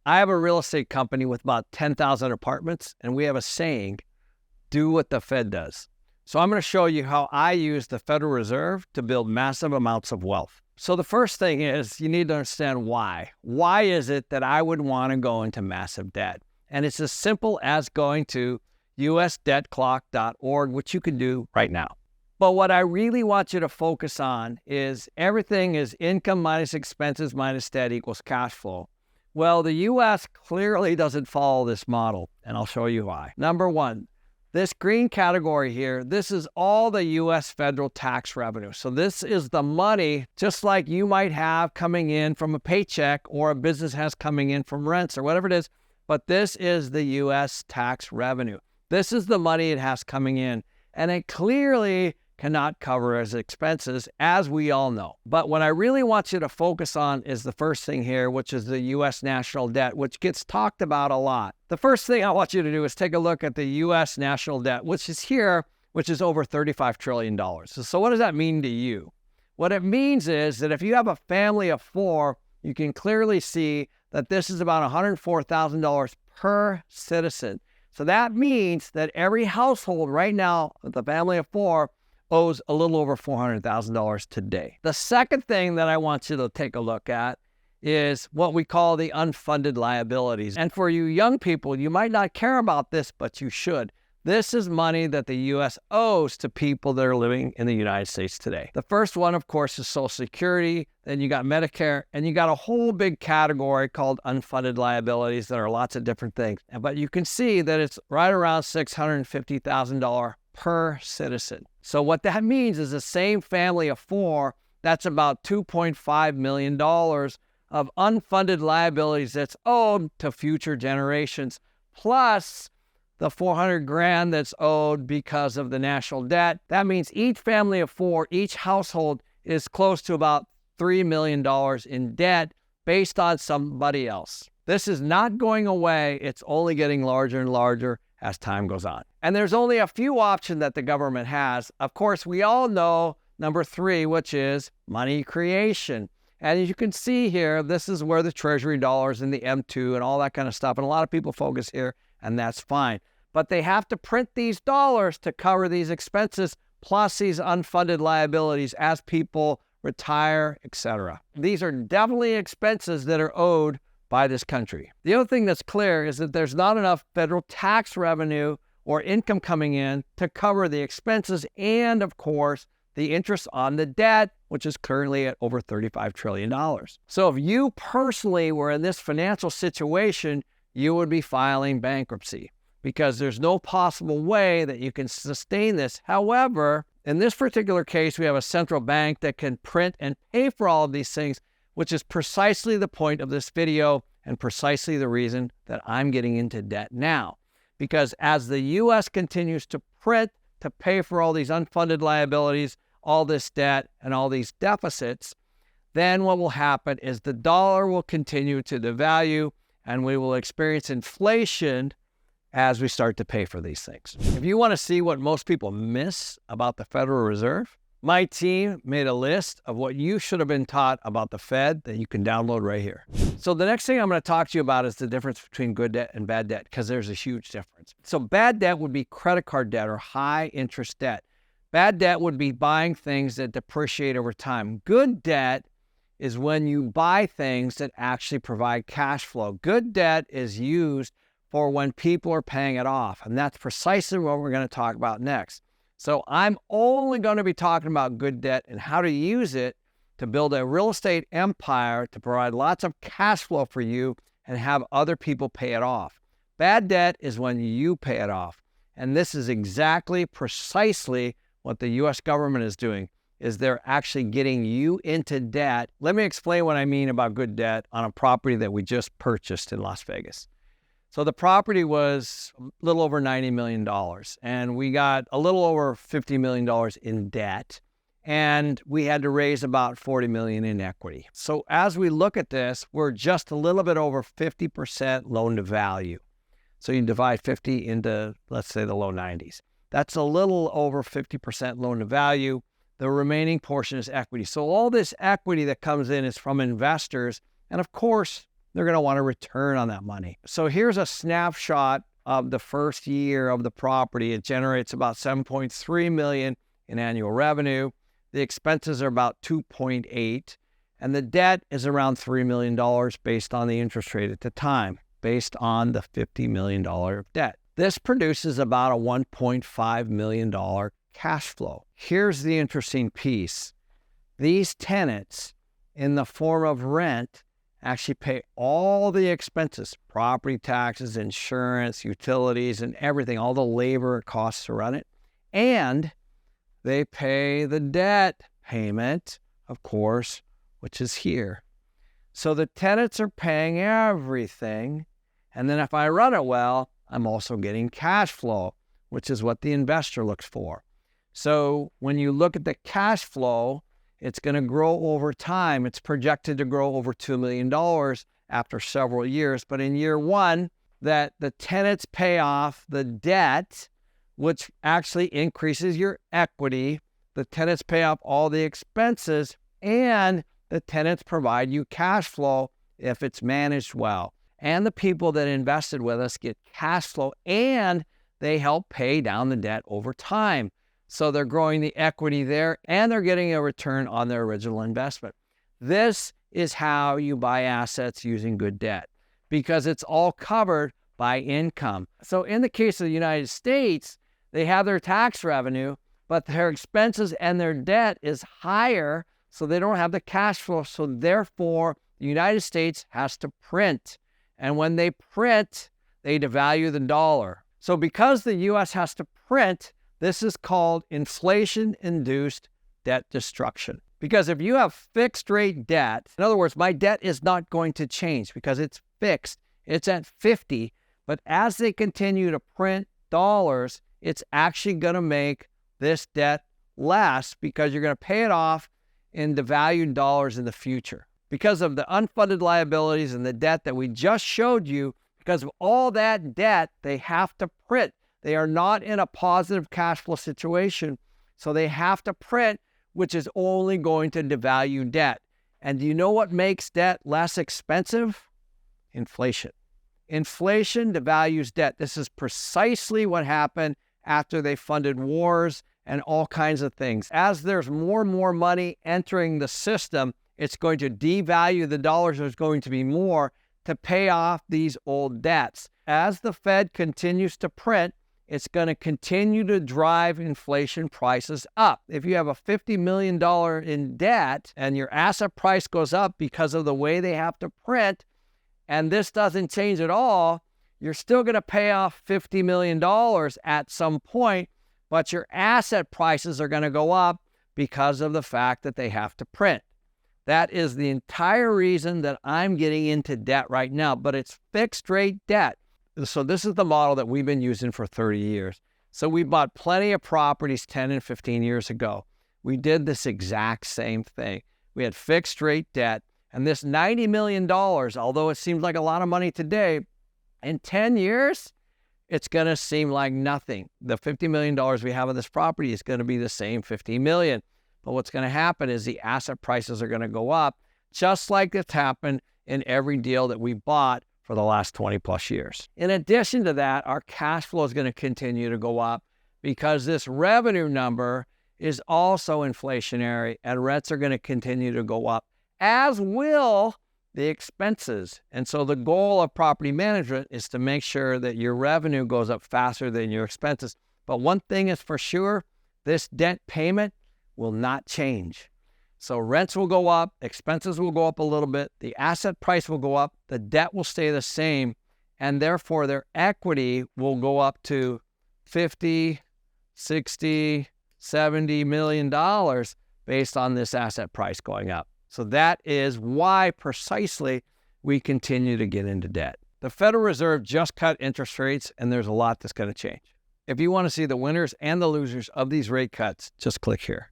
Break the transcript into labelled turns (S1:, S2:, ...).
S1: I have a real estate company with about 10,000 apartments, and we have a saying, do what the Fed does. So I'm going to show you how I use the Federal Reserve to build massive amounts of wealth. So the first thing is you need to understand why. Why is it that I would want to go into massive debt? And it's as simple as going to usdebtclock.org, which you can do right now. But what I really want you to focus on is everything is income minus expenses minus debt equals cash flow. Well, the U.S. clearly doesn't follow this model, and I'll show you why. Number one, this green category here, this is all the U.S. federal tax revenue. So this is the money, just like you might have coming in from a paycheck or a business has coming in from rents or whatever it is, but this is the U.S. tax revenue. This is the money it has coming in, and it clearly cannot cover as expenses, as we all know. But what I really want you to focus on is the first thing here, which is the U.S. national debt, which gets talked about a lot. The first thing I want you to do is take a look at the U.S. national debt, which is here, which is over $35 trillion. So what does that mean to you? What it means is that if you have a family of four, you can clearly see that this is about $104,000 per citizen. So that means that every household right now with a family of four owes a little over $400,000 today. The second thing that I want you to take a look at is what we call the unfunded liabilities. And for you young people, you might not care about this, but you should. This is money that the U.S. owes to people that are living in the United States today. The first one, of course, is Social Security. Then you got Medicare, and you got a whole big category called unfunded liabilities that are lots of different things. But you can see that it's right around $650,000 per citizen. So what that means is the same family of four, that's about $2.5 million of unfunded liabilities that's owed to future generations, plus the $400,000 that's owed because of the national debt. That means each family of four, each household is close to about $3 million in debt based on somebody else. This is not going away. It's only getting larger and larger as time goes on. And there's only a few options that the government has. Of course, we all know number three, which is money creation. And as you can see here, this is where the Treasury dollars and the M2 and all that kind of stuff, and a lot of people focus here, and that's fine. But they have to print these dollars to cover these expenses, plus these unfunded liabilities as people retire, etc. These are definitely expenses that are owed by this country. The other thing that's clear is that there's not enough federal tax revenue or income coming in to cover the expenses and, of course, the interest on the debt, which is currently at over $35 trillion. So if you personally were in this financial situation, you would be filing bankruptcy because there's no possible way that you can sustain this. However, in this particular case, we have a central bank that can print and pay for all of these things, which is precisely the point of this video and precisely the reason that I'm getting into debt now. Because as the U.S. continues to print to pay for all these unfunded liabilities, all this debt and all these deficits, then what will happen is the dollar will continue to devalue and we will experience inflation as we start to pay for these things. If you want to see what most people miss about the Federal Reserve, my team made a list of what you should have been taught about the Fed that you can download right here. So the next thing I'm going to talk to you about is the difference between good debt and bad debt, because there's a huge difference. So bad debt would be credit card debt or high interest debt. Bad debt would be buying things that depreciate over time. Good debt is when you buy things that actually provide cash flow. Good debt is used for when people are paying it off, and that's precisely what we're going to talk about next. So I'm only going to be talking about good debt and how to use it to build a real estate empire to provide lots of cash flow for you and have other people pay it off. Bad debt is when you pay it off. And this is exactly, precisely what the U.S. government is doing, is they're actually getting you into debt. Let me explain what I mean about good debt on a property that we just purchased in Las Vegas. So the property was a little over $90 million, and we got a little over $50 million in debt, and we had to raise about $40 million in equity. So as we look at this, we're just a little bit over 50% loan to value. So you divide 50 into, let's say, the low 90s. That's a little over 50% loan to value. The remaining portion is equity. So all this equity that comes in is from investors, and of course, They're going to want a return on that money. So here's a snapshot of the first year of the property. It generates about $7.3 million in annual revenue. The expenses are about 2.8, and the debt is around $3 million based on the interest rate at the time, based on the $50 million of debt. This produces about a $1.5 million cash flow. Here's the interesting piece. These tenants, in the form of rent, actually pay all the expenses, property taxes, insurance, utilities, and everything, all the labor costs to run it. And they pay the debt payment, of course, which is here. So the tenants are paying everything. And then if I run it well, I'm also getting cash flow, which is what the investor looks for. So when you look at the cash flow, it's going to grow over time. It's projected to grow over $2 million after several years. But in year one, that the tenants pay off the debt, which actually increases your equity. The tenants pay off all the expenses, and the tenants provide you cash flow if it's managed well. And the people that invested with us get cash flow, and they help pay down the debt over time. So they're growing the equity there, and they're getting a return on their original investment. This is how you buy assets using good debt, because it's all covered by income. So in the case of the United States, they have their tax revenue, but their expenses and their debt is higher, so they don't have the cash flow. So therefore, the United States has to print. And when they print, they devalue the dollar. So because the U.S. has to print, this is called inflation-induced debt destruction. Because if you have fixed rate debt, in other words, my debt is not going to change because it's fixed. It's at 50, but as they continue to print dollars, it's actually going to make this debt less because you're going to pay it off in devalued dollars in the future. Because of the unfunded liabilities and the debt that we just showed you, because of all that debt, they have to print. They are not in a positive cash flow situation, so they have to print, which is only going to devalue debt. And do you know what makes debt less expensive? Inflation. Inflation devalues debt. This is precisely what happened after they funded wars and all kinds of things. As there's more and more money entering the system, it's going to devalue the dollars. There's going to be more to pay off these old debts. As the Fed continues to print, it's going to continue to drive inflation prices up. If you have a $50 million in debt and your asset price goes up because of the way they have to print, and this doesn't change at all, you're still going to pay off $50 million at some point, but your asset prices are going to go up because of the fact that they have to print. That is the entire reason that I'm getting into debt right now, but it's fixed rate debt. So this is the model that we've been using for 30 years. So we bought plenty of properties 10 and 15 years ago. We did this exact same thing. We had fixed rate debt, and this $90 million, although it seems like a lot of money today, in 10 years, it's going to seem like nothing. The $50 million we have on this property is going to be the same $50 million. But what's going to happen is the asset prices are going to go up, just like it's happened in every deal that we bought for the last 20 plus years. In addition to that, our cash flow is going to continue to go up because this revenue number is also inflationary, and rents are going to continue to go up, as will the expenses. And so the goal of property management is to make sure that your revenue goes up faster than your expenses. But one thing is for sure, this debt payment will not change. So rents will go up, expenses will go up a little bit, the asset price will go up, the debt will stay the same, and therefore their equity will go up to $50, $60, $70 million based on this asset price going up. So that is why precisely we continue to get into debt. The Federal Reserve just cut interest rates, and there's a lot that's going to change. If you want to see the winners and the losers of these rate cuts, just click here.